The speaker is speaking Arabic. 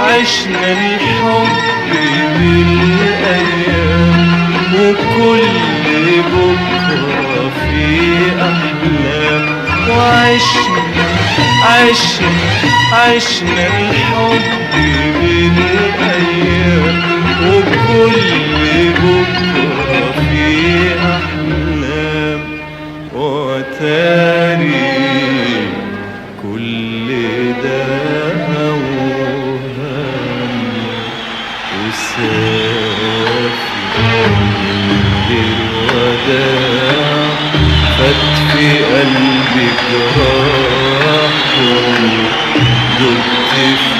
عشنا الحب بالأيام، وكل بكرة في أحلام. عشنا الحب بالأيام، وكل بكرة في أحلام. وتاري كل ده أوهام، وسافر غير وداع، فات في قلبي جراح، دبت